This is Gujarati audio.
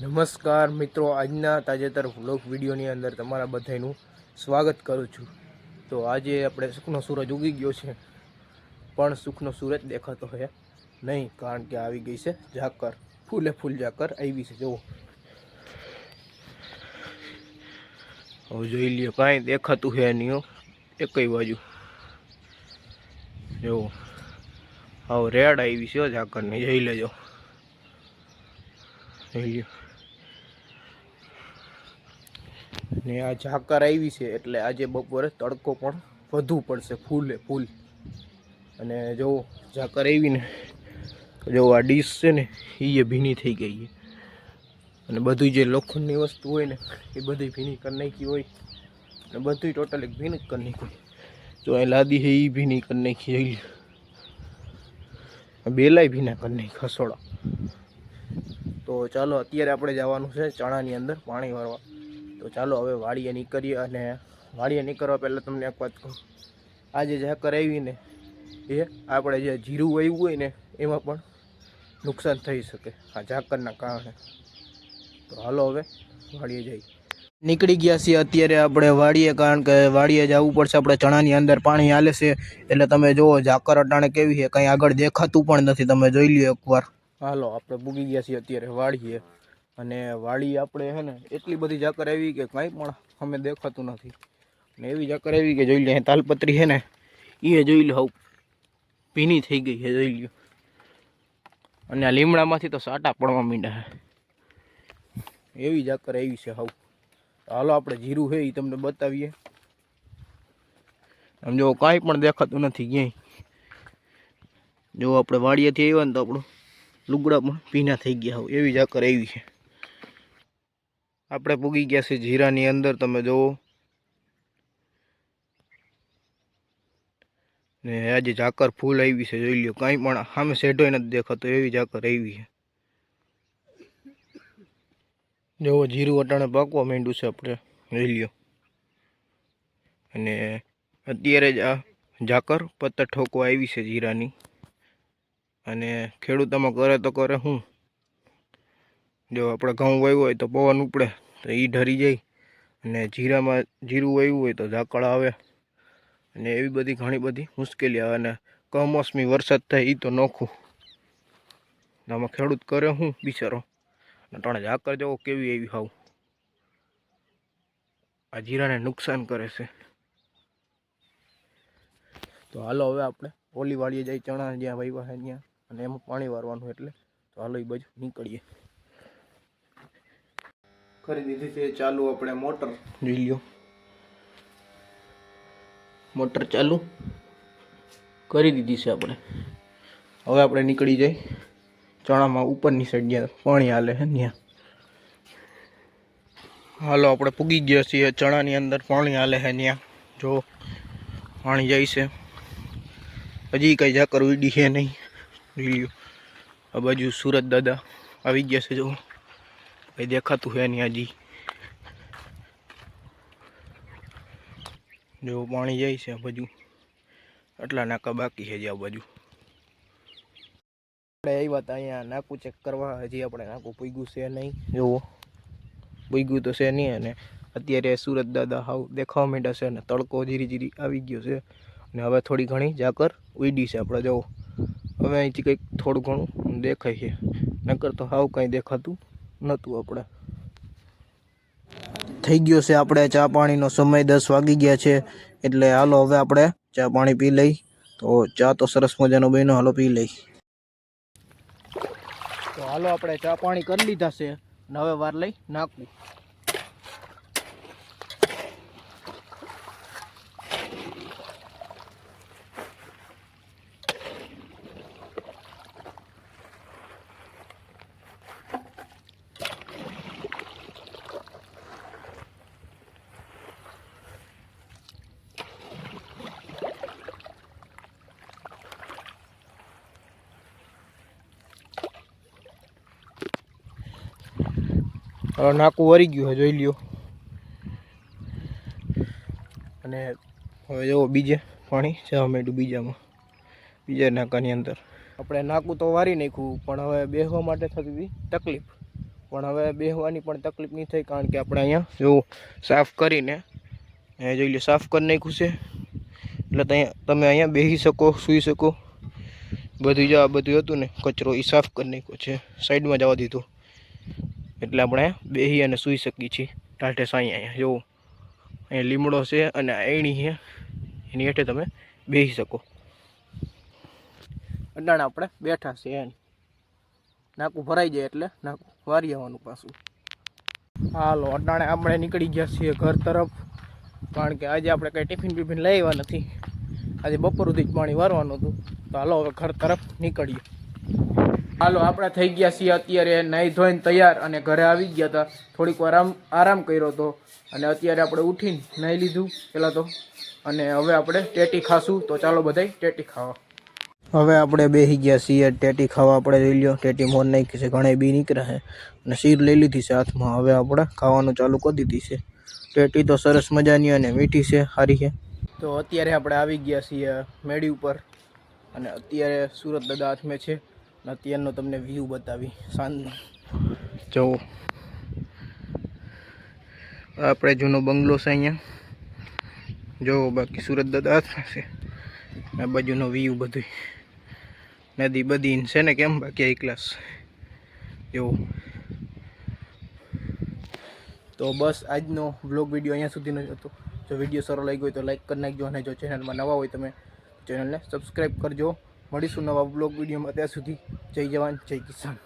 નમસ્કાર મિત્રો, આજના તાજેતર વ્લોગ વિડીયોની અંદર તમારા બધાનું સ્વાગત કરું છું। તો આજે આપણે સુખનો સૂરજ ઉગી ગયો છે, પણ સુખનો સૂરજ દેખાતો હે નહીં, કારણ કે આવી ગઈ છે ઝાકર, ફૂલે ફૂલ ઝાકર આવી છે। જુઓ, હવે જોઈ લ્યો, કાંઈ દેખાતું હે નહીં એકઈ બાજુ। જુઓ, હવે રેડ આવી છે ઝાકરને, જોઈ લેજો, જોઈ લ્યો। ને આ ઝાકર આવી છે એટલે આજે બપોરે તડકો પણ વધુ પડશે, ફૂલે ફૂલ। અને જો ઝાકર આવી ને, જો આ ડીશ છે ને એ ભીની થઈ ગઈ છે, અને બધું જે લોખંડની વસ્તુ હોય ને એ બધી ભીની કરી નાખી હોય, અને બધું ટોટલ એક ભીની કરી નાખી। જો અહીં લાદી છે એ ભીની કરી નાખી, જોઈ લો, બેલાય ભીના કરી નાખી ખસોડા। તો ચાલો, અત્યારે આપણે જવાનું છે ચણાની અંદર પાણી વાળવા। તો ચાલો હવે વાડીએ નીકળીએ। અને વાડીએ નીકળવા પહેલાં તમને એક વાત કહું, આ જે ઝાકર આવી ને એ આપણે જે જીરું વાવ્યું હોય ને એમાં પણ નુકસાન થઈ શકે આ ઝાકરના કારણે। તો હાલો હવે વાડીએ જઈએ। નીકળી ગયા છીએ અત્યારે આપણે વાડીએ, કારણ કે વાડીએ જવું પડશે આપણે। ચણાની અંદર પાણી હાલે છે એટલે તમે જુઓ ઝાકર અટાણે કેવી છે, કંઈ આગળ દેખાતું પણ નથી, તમે જોઈ લ્યો એકવાર। હાલો, આપણે પૂગી ગયા છીએ અત્યારે વાડીએ, અને વાડી આપણે હે ને એટલી બધી ઝાકર આવી કે કાંઈ પણ અમે દેખાતું નથી। ને એવી ઝાકર આવી કે જોઈ લે, તાલપત્રી છે ને એ જોઈ લો, ભીની થઈ ગઈ છે, જોઈ લ્યો। અને આ લીમડામાંથી તો સાટા પડવા માંડ્યા છે, એવી ઝાકર આવી છે હાવ। હાલો આપણે જીરું છે એ તમને બતાવીએ। આમ જો કાંઈ પણ દેખાતું નથી ક્યાંય। જો આપણે વાડીએથી આવ્યા ને તો આપણું લુગડા પણ ભીના થઈ ગયા હોય, એવી ઝાકર આવી છે। આપણે પૂગી ગયા છે જીરાની અંદર, તમે જુઓ। ને આજે ઝાકર ફૂલ આવી છે, જોઈ લ્યો, કાંઈ પણ સામે શેઢો નથી દેખાતો, એવી ઝાકર આવી છે। જો જીરું અટાણે પાકવા માંડ્યું છે આપણે, જોઈ લ્યો। અને અત્યારે જ આ ઝાકર પત્તર ઠોકવા આવી છે જીરાની। અને ખેડૂતોમાં કરે તો કરે શું, જો આપણે ઘઉં વાવ્યું હોય તો પવન ઉપડે તો એ ઢરી જાય, અને જીરામાં જીરું વાવ્યું હોય તો ઝાકળ આવે, અને એવી બધી ઘણી બધી મુશ્કેલી આવે। અને કમોસમી વરસાદ થાય એ તો નોખું, આમાં ખેડૂત કરે શું બિચારો। અટાણે ઝાકર જવો કેવી એવી હાવ, આ જીરાને નુકસાન કરે છે। તો હાલો હવે આપણે ઓલી વાળીએ જઈ, ચણા જ્યાં વાવ્યા છે ત્યાં, અને એમાં પાણી વારવાનું, એટલે તો હાલો એ બાજુ નીકળીએ। કરી દીધી છે ચાલુ આપણે મોટર, જોઈ લ્યો, મોટર ચાલુ કરી દીધી છે આપણે। હવે આપણે નીકળી જઈ ચણામાં ઉપરની સાઈડ જ્યાં પાણી હાલે છે ત્યાં। હાલો, આપણે પૂગી ગયા છીએ ચણાની અંદર, પાણી હાલે છે ત્યાં, જો પાણી જાય છે। હજી કઈ ઝાકર ઉડી છે નહીં, જોઈ લ્યો। આ બાજુ સુરત દાદા આવી ગયા છે, જો કઈ દેખાતું છે નહીં હજી, જો પાણી જાય છે આ બાજુ, આટલા નાકા બાકી છે જે આ બાજુ। આપણે આવ્યા હતા અહીંયા નાકું ચેક કરવા, હજી આપણે નાકું પૂગ્યું છે નહીં, જુઓ પૂગ્યું તો છે નહીં। અને અત્યારે સુરત દાદા હાવ દેખાવા માંડ્યા છે, અને તડકો ધીરે ધીરે આવી ગયો છે, અને હવે થોડી ઘણી ઝાકર ઉડી છે આપણે, જુઓ। હવે અહીંથી કંઈક થોડું ઘણું દેખાય છે, નકર તો હાવ કાંઈ દેખાતું નહોતું આપણે। થઈ ગયો છે આપણે ચા પાણીનો સમય, 10 વાગી ગયા છે, એટલે હાલો હવે આપણે ચા પાણી પી લઈ। તો ચા તો સરસ મજાનો બન્યો, હાલો પી લઈ। તો હાલો આપણે ચા પાણી કરી લીધા છે, અને હવે વાર લઈ નાખવું। હવે નાકું વરી ગયું છે, જોઈ લ્યો। અને હવે જુઓ બીજે પાણી જવા માંડ્યું, બીજા નાકાની અંદર। આપણે નાકું તો વારી નાખ્યું, પણ હવે બેસવા માટે થતી હતી તકલીફ, પણ હવે બેહવાની પણ તકલીફ નહીં થાય, કારણ કે આપણે અહીંયા જો સાફ કરીને જોઈ લો સાફ કરી નાખ્યું છે, એટલે તમે અહીંયા બેસી શકો, સૂઈ શકો. બધું જ આ બધું હતું ને કચરો એ સાફ કરી નાખ્યો છે, સાઈડમાં જવા દીધું, એટલે આપણે બેસી અને સૂઈ શકીએ છીએ ટાઢે સાંઈ. અહીંયા જો અહીંયા લીમડો છે અને એણી છે, એની હેઠે તમે બેસી શકો. અડાણા આપણે બેઠા છે, એમ નાકું ભરાઈ જાય એટલે નાકું વારી આવવાનું પાછું. હાલો અડાણે આપણે નીકળી ગયા છીએ ઘર તરફ, કારણ કે આજે આપણે કંઈ ટિફિન બિફિન લઈ આવ્યા નથી. આજે બપોર સુધી જ પાણી વારવાનું હતું, તો હાલો હવે ઘર તરફ નીકળીએ. હાલો આપણે થઈ ગયા છીએ અત્યારે નાહી ધોઈને તૈયાર, અને ઘરે આવી ગયા હતા. થોડીક વાર આરામ કર્યો હતો, અને અત્યારે આપણે ઉઠીને નાહી લીધું પહેલાં તો, અને હવે આપણે ટેટી ખાશું. તો ચાલો બધાય ટેટી ખાવા. હવે આપણે બેસી ગયા છીએ ટેટી ખાવા. આપણે લઈ લ્યો ટેટી મોર નાખી છે, ઘણા બી નીકળ્યા છે, અને શીર લઈ લીધી છે હાથમાં. હવે આપણે ખાવાનું ચાલુ કરી દીધી છે. ટેટી તો સરસ મજાની અને મીઠી છે, સારી છે. તો અત્યારે આપણે આવી ગયા છીએ મેળી ઉપર, અને અત્યારે સુરત દાદા હાથમે છે. અને અત્યારનો તમને વ્યૂ બતાવી સાંજનો. જુઓ આપણે જૂનો બંગલો છે અહીંયા, જુઓ. બાકી સુરત દાદા હાથમાં છે. આ બાજુનો વ્યૂ બધું નદી બધી છે ને, કેમ બાકી આ ક્લાસ એવું. તો બસ આજનો બ્લોગ વિડીયો અહીંયા સુધીનો જ હતો. જો વિડીયો સારો લાગ્યો હોય તો લાઈક કરી નાખજો, અને જો ચેનલમાં નવા હોય તમે ચેનલને સબસ્ક્રાઈબ કરજો. મળીશું નવા બ્લોગ વિડીયોમાં. ત્યાં સુધી જય જવાન જય કિસાન.